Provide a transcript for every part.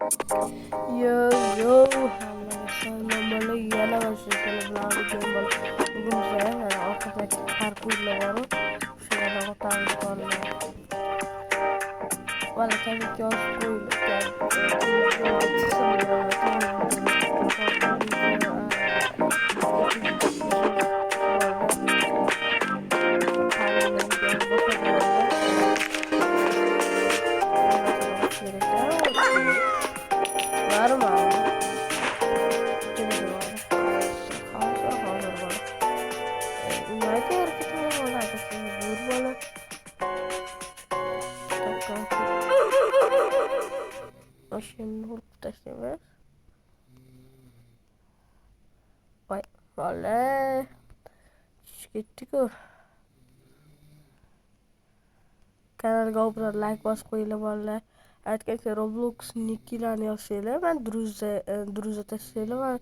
Yo yo hammaga salom bola yana sizlar bilan bugun biza mana orqadagi parkurlar bor o'shalarni o'tamiz bola bola tabiiyki yozib qo'yilgan videoga chiqsa bo'laman to'g'ri videoga chiqdi hozir video bola qanday videoni boshladi bola kerak normal hozir bola nimaga harakatlar bo'ladi zo'r bola mashinani urib tashlaymiz voy bola tushib ketdik-ku. Kanalga obuna like bosib qo'yinglar bolalar. Aytgancha Roblox nicklarni yozsanglar, men druza tashlanglar,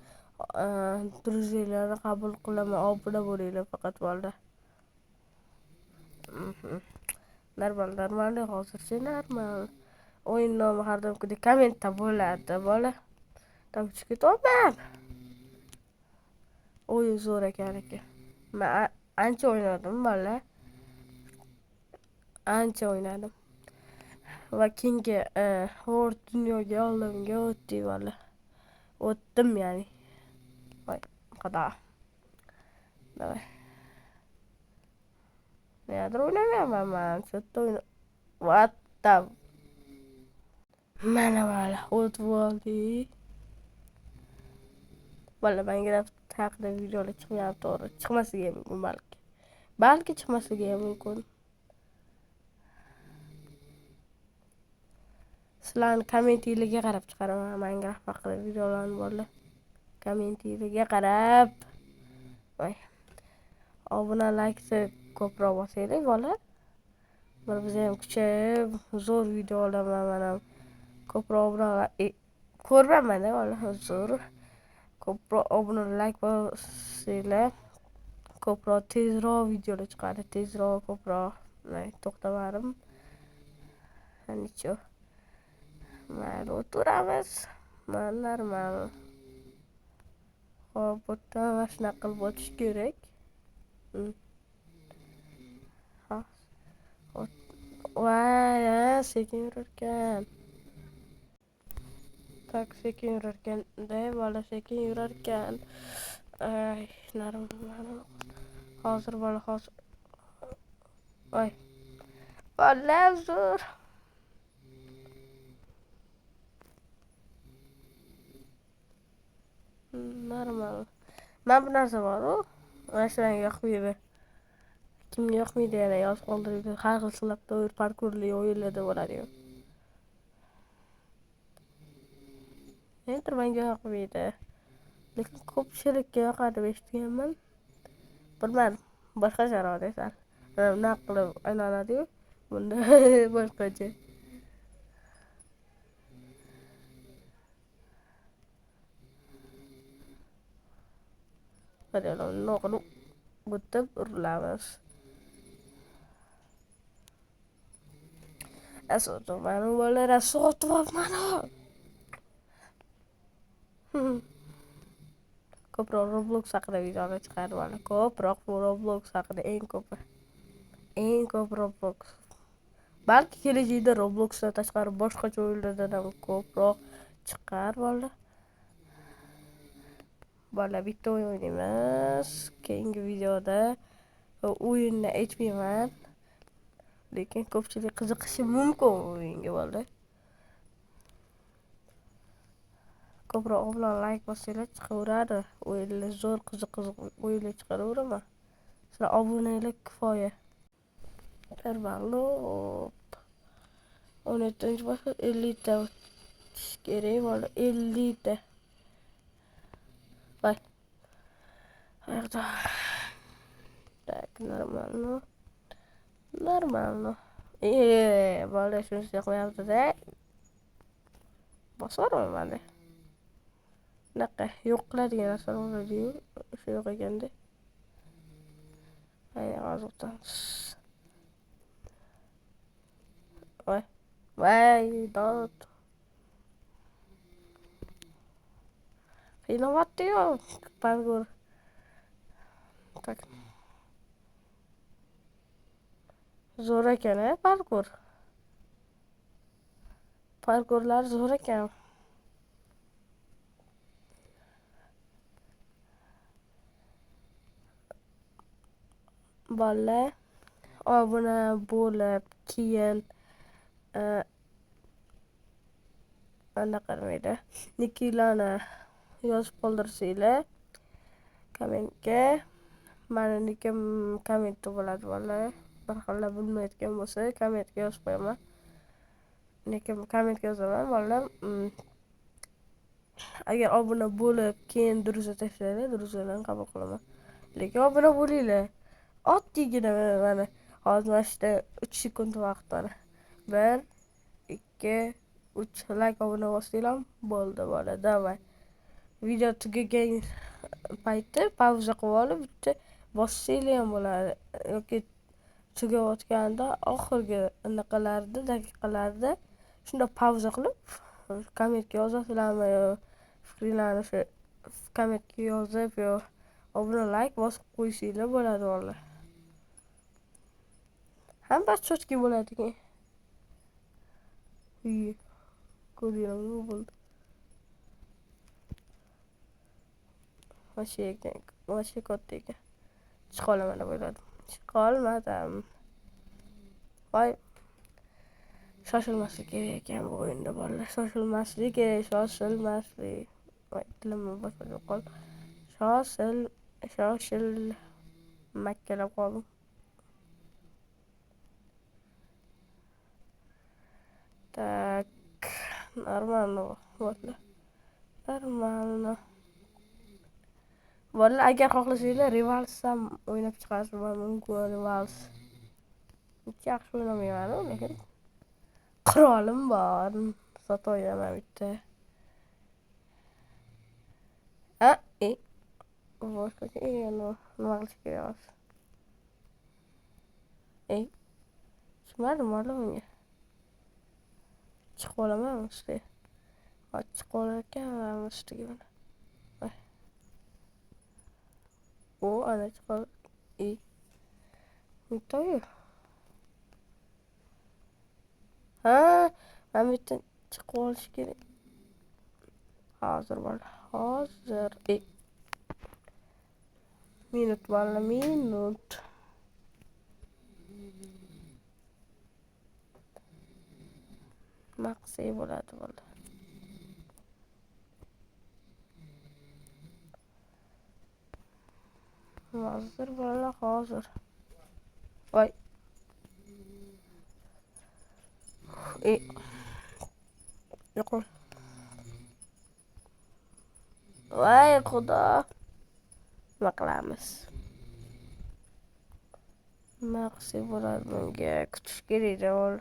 men druzalarni qabul qilaman. Obuna bo'linglar faqat bolalar. Normal hozircha normal. O'yin nomi har doimgidek kommentda bo'ladi bola. Tam chiqib ketyapman. O'yin zo'r ekan. Men ancha o'ynadim bola. Ancha o'ynadim. Va keyingi World dunyoga olamga o'tdik bola. O'tdim ya'ni. Voy, qada. Davay. Nimadir o'ynamayapman men. Shu What the mana bola o'tib oldik. Bola Minecraft haqida videolar chiqmayapti to'g'ri. Chiqmasligi mumkin balki. Balki chiqmasligi mumkin. Sizlarni kommentinglarga qarab chiqaraman Minecraft haqida videolarni bola. Kommentinglarga qarab. Voy. Obuna, like ko'proq bosinglar bola. Biz ham kuchayib, zo'r videolar mana ko'proq obunalar ko'rmayman bola, zo'r. Ko'proq obuna, like bosinglar. Ko'proq tezroq videolar chiqadi, tezroq ko'proq. To'xtamadim. Nicho. Mayli o'tiramiz. Normal. Hop, bitta mana shunaqa qilib o'tish kerak. Voy, sekin yurarkan. Tak sekin yurarkan-da, bola sekin yurarkan. Ay, normal. Hozir bola hozir. Voy. Bola zo'r. Normal. Men bu narsa bor-ku. Mana shunga yoqmaydi. Kimga yoqmaydi yana yozib qoldiringlar. Har xil silabda o'yin parkurli o'yinlarda bo'ladi-yu. Endi menga yoqmaydi. Lekin ko'pchilikka yoqadi deb eshitganman. Bilmadim. Boshqa sharoit esa. Nima qilib aylanadi-yu. Bunda boshqacha. Padahal noqulu gutib urilamiz. Asoto mana bola asoto mana. Ko'proq Roblox haqida videolar chiqarib bola. Ko'proq Roblox haqida eng ko'p Roblox. Balki kelajakda Robloxdan tashqari boshqacha o'yinlardan ham ko'proq chiqar bola. Bola bitta o'yin o'ynaymiz. Keyingi videoda o'yinni aytmayman. Lekin ko'pchilik qiziqishi mumkin o'yinga bola. Ko'proq bilan like bosinglar chiqaveradi. O'yinlar zo'r, qiziq o'yinlar chiqaraveraman. Sizlar obunalar kifoya. Terbalop. 17 boshqa 50 ta kerak bola, 50 ta. Voy. Ayaqda. Tak, normal. Bola shunisi yoqmayapti-da. Bosarman-da. Naqa yo'q qiladigan narsa bo'ladi-yu, o'sha yo'q ekanda. Ay, hozirdan. Voy, dod. qiynayapti yo parkur. Tak. Zo'r ekan parkur. Parkurlar zo'r ekan. Bolalar obuna bo'lib keyin anaqa edi. Nikilani yozib qoldirsanglar kommentga. Mani nikim kommentda bo'ladi bolalar. Bir xilla bilmayotgan bo'lsa kommentga yozib qo'yaman. Nikim kommentga yozaman bolalar. Agar obuna bo'lib keyin deraza tashlanglar, derazalarni qabul qilaman. Lekin obuna bo'linglar. Oddiygina mana hozir mana shu 3 sekund vaqt mana. 1 2 3 like obuna bosinglar bo'ldi bola. Davay. Video tugagan payti pauza qilib olib bitta bossanglar ham bo'ladi. Yoki tugayotganda oxirgi anaqalarda, daqiqalarda shunda pauza qilib kommentga yozasizlarmi yo fikringlarni shu kommentga yozib yo obuna like bosib qo'ysanglar bo'ladi bola. Hamma cho'tki bo'ladi. Ko'ringlarmi bo'ldi. Vashi katta ekan. Chiqolaman deb o'yladim. Chiqolmadim. Voy. Shoshilmaslik kerak ekan bu o'yinda bolalar. Shoshilmaslik. Voy, tilimni boshqa qol. Makkalab qoldim. Так, нормально bo'ldi. Нормально. Bolalar agar xohlasanglar Rivals ham o'ynab chiqarishim mumkin. Rivals. Yaxshi o'ynamayman, lekin qirolim bor. Sotoyaman bitta. Boshqa nima qilish kerak? Tushmadim bola unga. Chiqib olaman ustiga. Chiqib olarkan ustiga mana. Ana chiqib. To'y. Men bitta chiqib olish kerak. Hozir bola. Hozir. Minut bola, minut. Maqsay bo'ladi bola. Hozir bola, hozir. Voy. Yo'q. Voy xudo. Nima qilamiz? Maqsay bo'ladi bunga kutish kerak ol.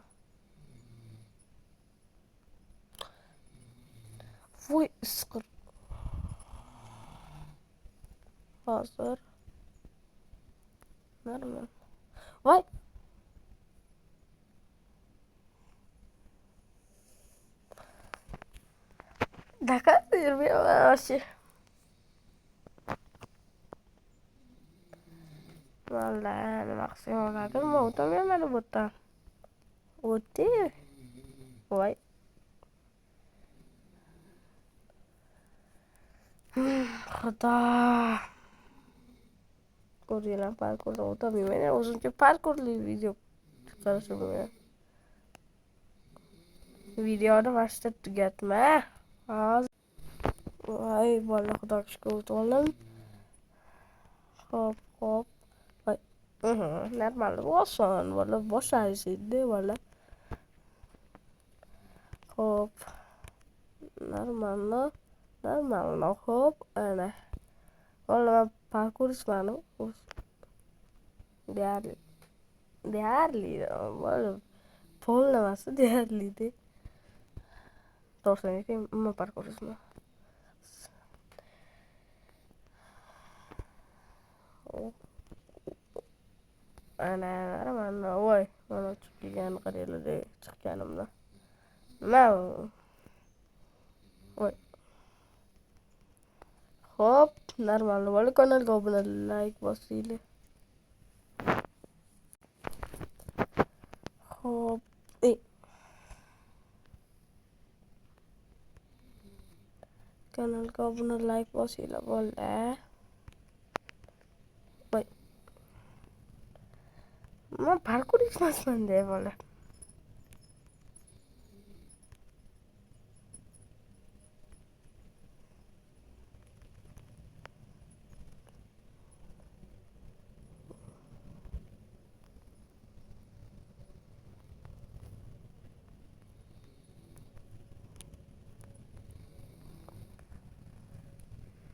Voy, isqir. Hozir. Normal. Voy. Dakar yurmayapti. Vallahi nima qilsam bo'ladi? Nima o'tamayman bu yerdan. O'tdi. Voy. Xudo. Ko'ringlar, parkurda o'tamayman. O'zimcha parkurli video chiqarishim kerak. Videoni vaqtida tugatma. Hozir. Voy, bola xudoga shukr o'tib oldim. Hop. Voy. Normal, oson bola, boshlaysiz-da bola. Hop. Normal. Hop, ana. Bola parkursmanu. Deyarli. Bola pollamasi deyarli-da. To'g'risini aytaymi, nima parkursman. Ana, voy, mana chiqqan qaranglar chiqqanimda. Nima u? Voy. Hop, normal bo'ldi. Kanalga obuna, like bosinglar. Hop. Kanalga obuna, like bosinglar bo'ldi. Voy. Men parkour emasman deb bola.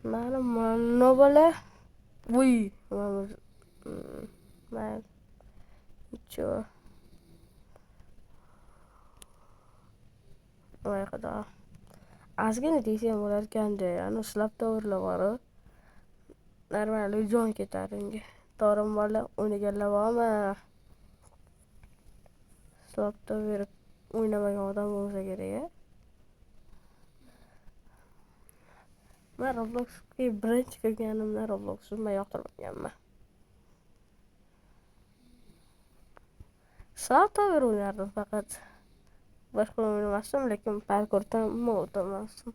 Mana bola. Voy. Men Cho. Voy xudo. Ozgina desam bo'larkanda, ana uslab to'g'rilab borib. Normal jon ketar unga. To'g'rimi bola? O'ynaganlar bormi? Uslab berib o'ynamagan odam bo'lsa kerak-a. Men Robloxga birinchi kirganimda Robloxni yoqtirmaganman. Soatlar o'ynardim faqat. Boshqa o'ynamasdim, lekin parkurdan o'tamasdim.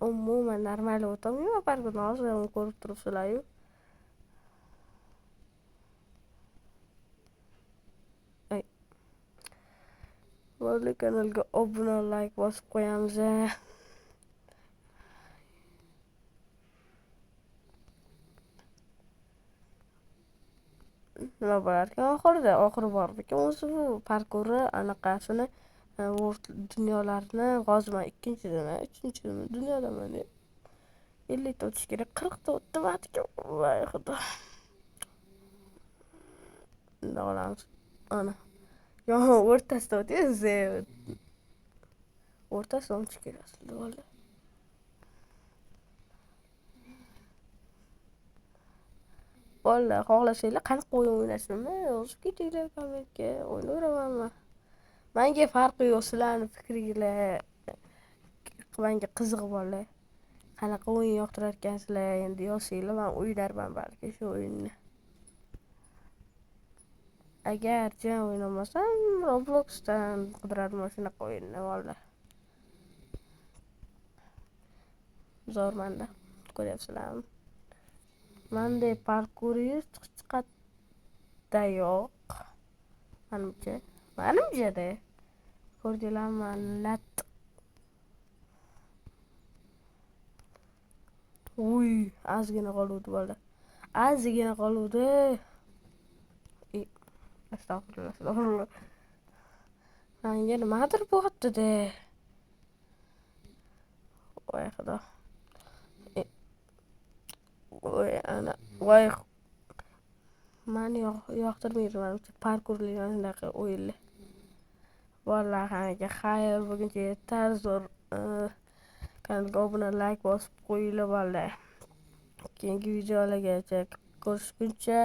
Umuman normal o'tamayman, parkurdan hozir ko'rib turibsizlar-ku. Bo'ldi, kanalga obuna, like bosib qo'yamiz. Nima bo'larkan oxiri bor ekan o'zi bu parkurni anaqasini dunyolarni g'oziman, ikkinchidami, uchinchisimi dunyodaman deb 50 ta o'tish kerak, 40 ta o'tdim ekan. Voy xudo. Nima qilamiz? Ana. Yo, o'rtasida o'tasiz. O'rtasidan o'tish kerak aslida bo'ldi. Vallahi xohlasanglar qanaqa o'yin o'ynashimni yozib ketinglar kommentga, o'ynayveramanman. Menga farqi yo'q, sizlarning fikringlar menga qiziq bo'ldi. Qanaqa o'yin yoqtirarkansizlar endi yozsanglar, men o'ynarman balki shu o'yinni. Agar jam o'ynamasam, Robloxdan qidirarman shunaqa o'yinni vallahi. Zo'rmanda, ko'ryapsizlarmi? Menda parkuringiz chiqatda yo'q. Menimcha-da. Ko'rdinglarmi? Lat. Uy, ozgina qoluvdi bo'ldi. Ozgina qoluvdi. Astag'firullah. Menga nimadir bo'pti-da. Voy xudo. Voy ana, voy. Meni yoqtirmaydi menimcha parkurli anaqa o'yinlar. Vallahi anaqa xayr, buguncha yetar zo'r. Kanalga obuna, like bosib qo'yinglar vallahi. Keyingi videolargacha ko'rishguncha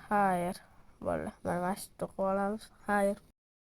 xayr. Vallahi mana shu olamiz. Xayr.